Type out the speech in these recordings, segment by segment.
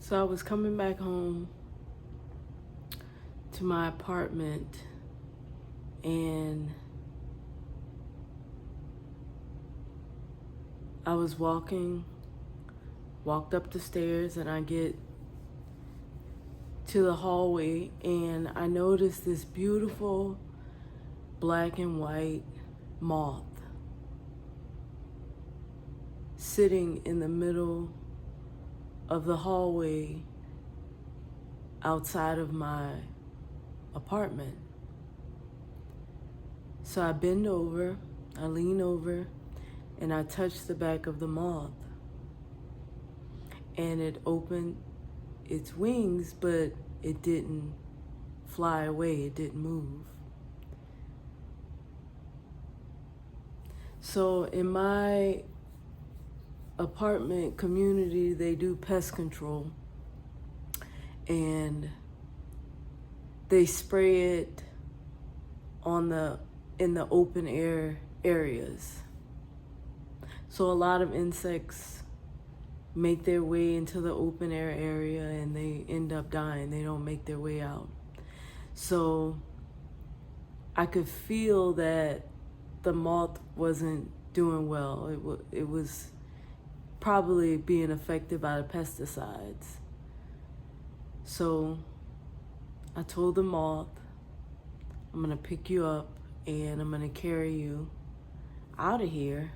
So I was coming back home to my apartment and I was walked up the stairs, and I get to the hallway and I noticed this beautiful black and white moth sitting in the middle of the hallway outside of my apartment. So I bend over, I lean over, and I touch the back of the moth. And it opened its wings, but it didn't fly away, it didn't move. So in my apartment community, they do pest control, and they spray it in the open air areas. So a lot of insects make their way into the open air area and they end up dying. They don't make their way out. So I could feel that the moth wasn't doing well. It was probably being affected by the pesticides. So I told the moth, I'm gonna pick you up and I'm gonna carry you out of here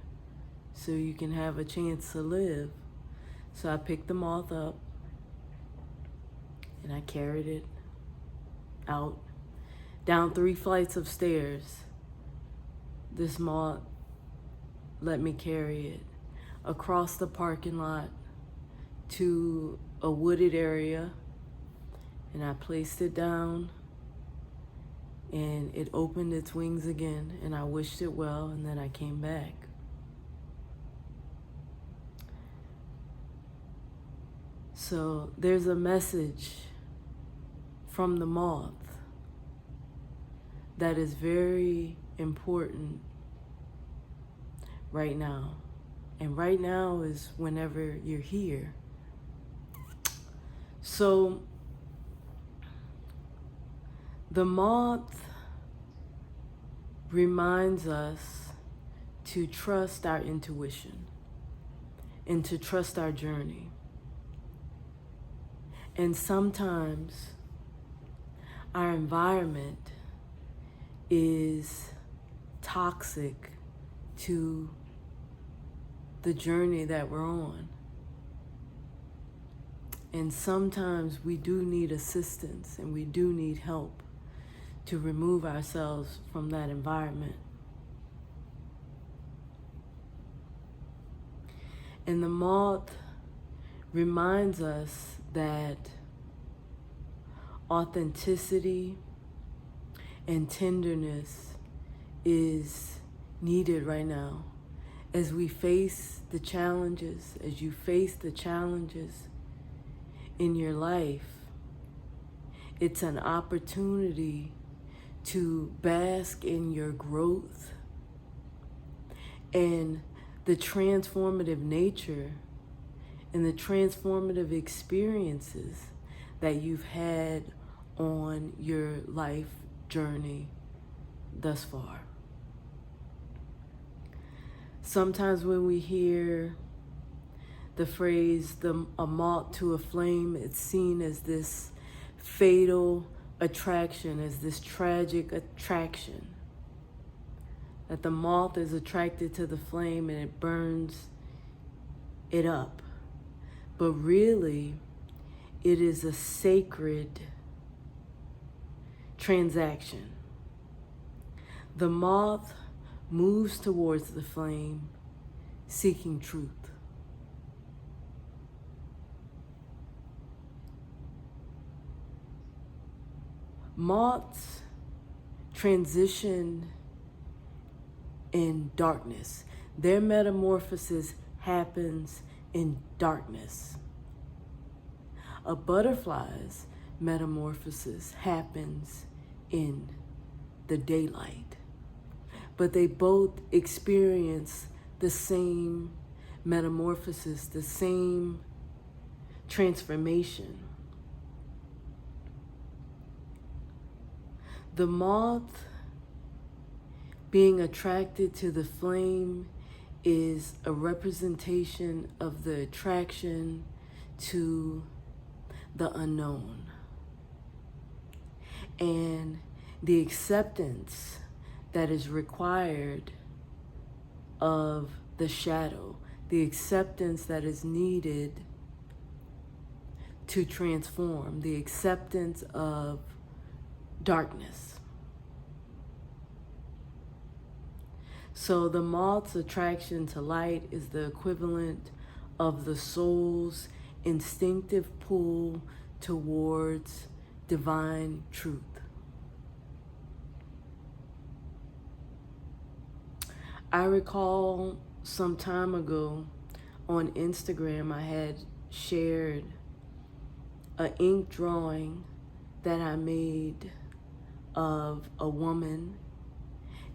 so you can have a chance to live. So I picked the moth up and I carried it out, down 3 flights of stairs. This moth let me carry it across the parking lot to a wooded area, and I placed it down and it opened its wings again, and I wished it well, and then I came back. So there's a message from the moth that is very important right now. And right now is whenever you're here. So the moth reminds us to trust our intuition and to trust our journey. And sometimes our environment is toxic to the journey that we're on. And sometimes we do need assistance and we do need help to remove ourselves from that environment. And the moth reminds us that authenticity and tenderness is needed right now. As we face the challenges, as you face the challenges in your life, it's an opportunity to bask in your growth and the transformative nature and the transformative experiences that you've had on your life journey thus far. Sometimes when we hear the phrase, a moth to a flame, it's seen as this fatal attraction, as this tragic attraction. That the moth is attracted to the flame and it burns it up. But really, it is a sacred transaction. The moth moves towards the flame, seeking truth. Moths transition in darkness. Their metamorphosis happens in darkness. A butterfly's metamorphosis happens in the daylight. But they both experience the same metamorphosis, the same transformation. The moth being attracted to the flame is a representation of the attraction to the unknown and the acceptance that is required of the shadow, the acceptance that is needed to transform, the acceptance of darkness. So the moth's attraction to light is the equivalent of the soul's instinctive pull towards divine truth. I recall some time ago on Instagram I had shared an ink drawing that I made of a woman,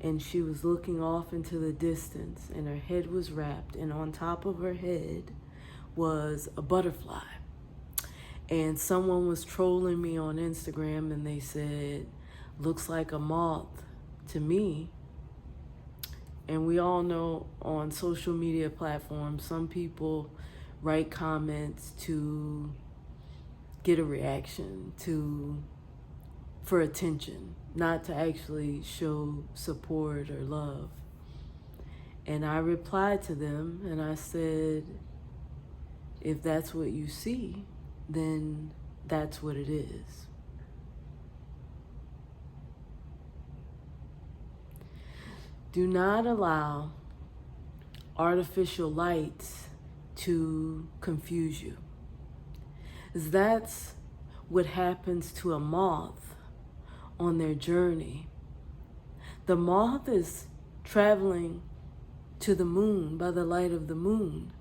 and she was looking off into the distance and her head was wrapped, and on top of her head was a butterfly. And someone was trolling me on Instagram and they said, looks like a moth to me. And we all know on social media platforms, some people write comments to get a reaction, for attention, not to actually show support or love. And I replied to them and I said, if that's what you see, then that's what it is. Do not allow artificial lights to confuse you. That's what happens to a moth on their journey. The moth is traveling to the moon by the light of the moon.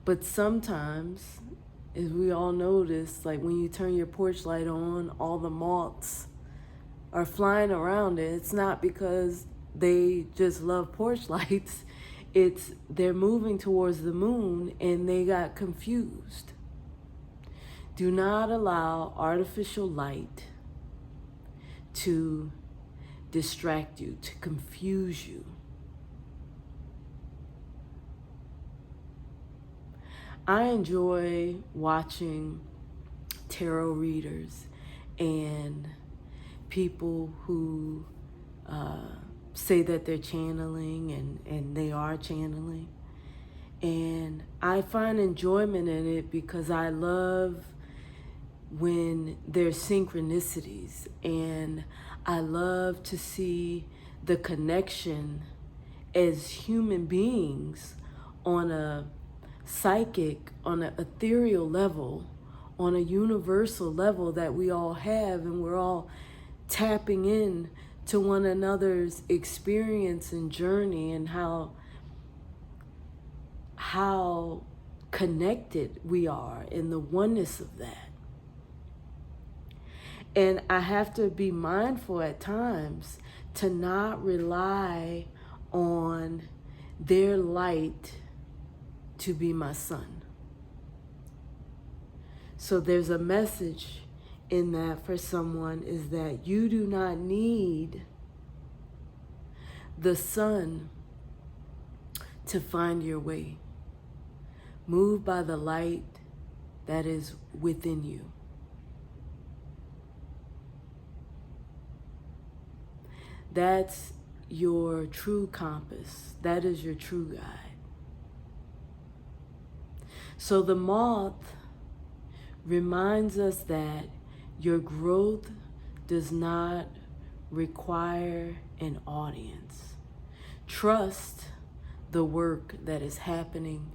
But sometimes, as we all notice, like when you turn your porch light on, all the moths are flying around it. It's not because they just love porch lights. It's they're moving towards the moon and they got confused. Do not allow artificial light to distract you, to confuse you. I enjoy watching tarot readers and people who say that they're channeling and they are channeling. And I find enjoyment in it because I love when there's synchronicities, and I love to see the connection as human beings on a psychic, on an ethereal level, on a universal level that we all have, and we're all tapping in to one another's experience and journey, and how connected we are in the oneness of that. And I have to be mindful at times to not rely on their light to be my sun. So there's a message in that for someone, is that you do not need the sun to find your way. Move by the light that is within you. That's your true compass. That is your true guide. So the moth reminds us that your growth does not require an audience. Trust the work that is happening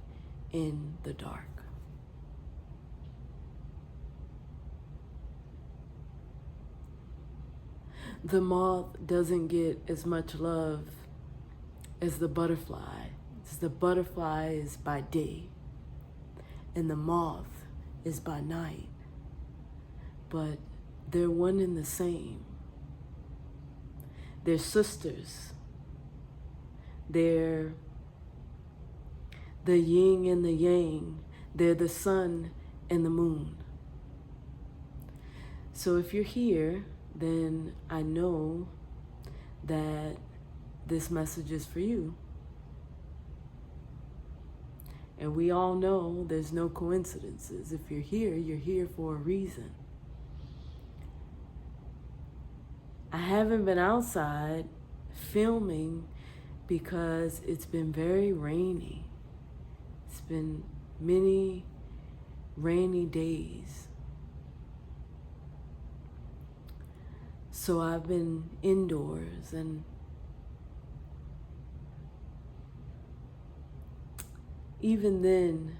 in the dark. The moth doesn't get as much love as the butterfly. The butterfly is by day and the moth is by night, but they're one and the same. They're sisters. They're the yin and the yang They're the sun and the moon. So if you're here, then I know that this message is for you. And we all know there's no coincidences. If you're here for a reason. I haven't been outside filming because it's been very rainy. It's been many rainy days. So I've been indoors, and even then,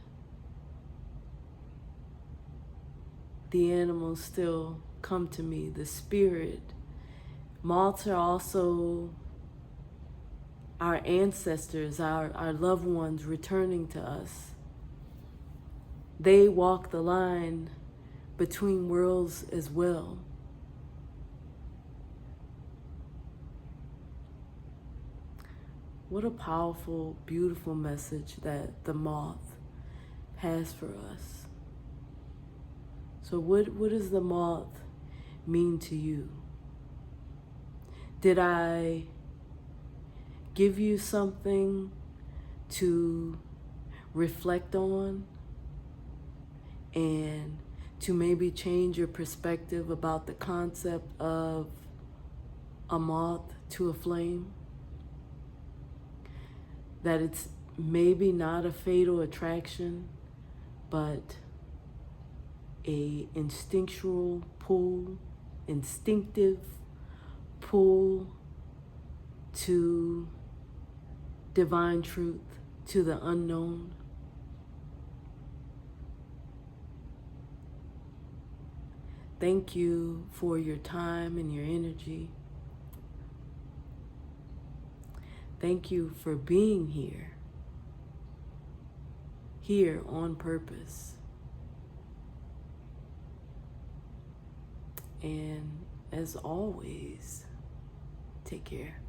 the animals still come to me, the spirit. Moths are also our ancestors, our loved ones returning to us. They walk the line between worlds as well. What a powerful, beautiful message that the moth has for us. So what does the moth mean to you? Did I give you something to reflect on and to maybe change your perspective about the concept of a moth to a flame? That it's maybe not a fatal attraction, but a instinctive pull to divine truth, to the unknown. Thank you for your time and your energy. Thank you for being here on purpose. And as always, take care.